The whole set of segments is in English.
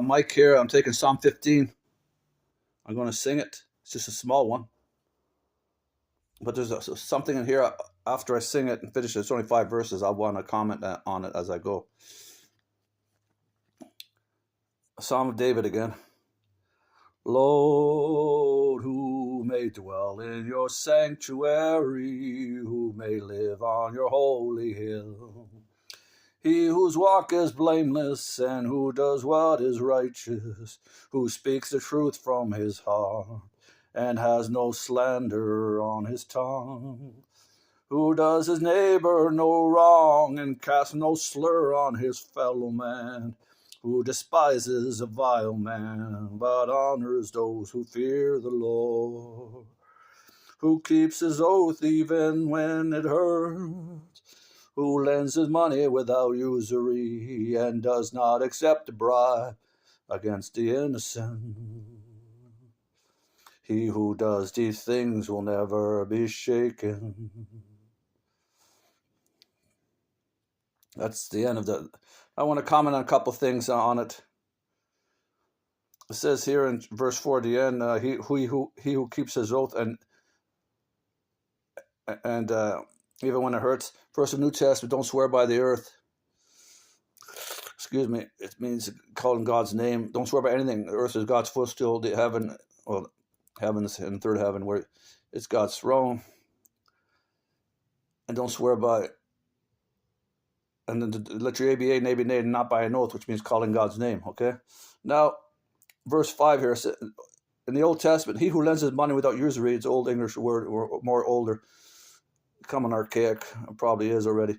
Mike here. I'm taking Psalm 15. I'm going to sing it. It's just a small one. But there's something in here after I sing it and finish it. It's only 5 verses. I want to comment on it as I go. Psalm of David again. Lord, who may dwell in your sanctuary, who may live on your holy hill? He whose walk is blameless and who does what is righteous, who speaks the truth from his heart and has no slander on his tongue, who does his neighbor no wrong and casts no slur on his fellow man, who despises a vile man but honors those who fear the Lord, who keeps his oath even when it hurts, who lends his money without usury and does not accept a bribe against the innocent. He who does these things will never be shaken. That's the end of the... I want to comment on a couple things on it. It says here in verse 4 at the end, he who keeps his oath and even when it hurts. First, the New Testament, don't swear by the earth. Excuse me. It means calling God's name. Don't swear by anything. The earth is God's footstool. The heaven, well, heaven is in the third heaven where it's God's throne. And don't swear by, and then let your ABA, nay be nay, and not by an oath, which means calling God's name, okay? Now, verse 5 here, in the Old Testament, he who lends his money without usury, it's old English word, or more older, becoming archaic, probably is already.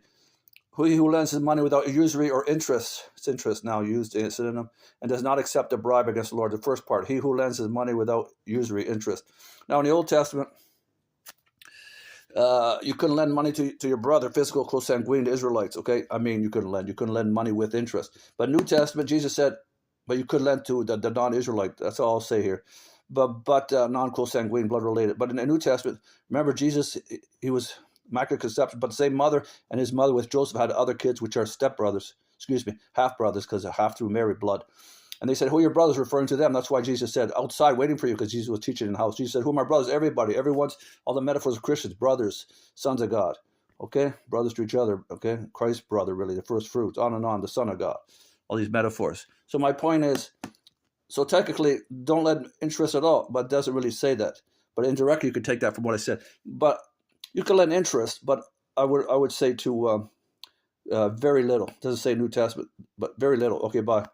He who lends his money without usury or interest, it's interest now used in synonym, and does not accept a bribe against the Lord. The first part, he who lends his money without usury, interest. Now in the Old Testament, you couldn't lend money to your brother, physical, consanguine, the Israelites, okay? I mean, you couldn't lend money with interest. But New Testament, Jesus said, but you could lend to the non-Israelite. That's all I'll say here. But non-consanguine, blood-related. But in the New Testament, remember Jesus, he was immaculate conception, but the same mother and his mother with Joseph had other kids, which are stepbrothers, half-brothers, because they're half through Mary blood. And they said, who are your brothers? Referring to them. That's why Jesus said, outside waiting for you, because Jesus was teaching in the house. Jesus said, who are my brothers? Everybody. Everyone's, all the metaphors of Christians, brothers, sons of God. Okay? Brothers to each other. Okay? Christ's brother, really, the first fruits, on and on, the Son of God. All these metaphors. So my point is, so technically, don't lend interest at all, but it doesn't really say that. But indirectly, you could take that from what I said. But you can lend interest, but I would say to very little. It doesn't say New Testament, but very little. Okay, bye.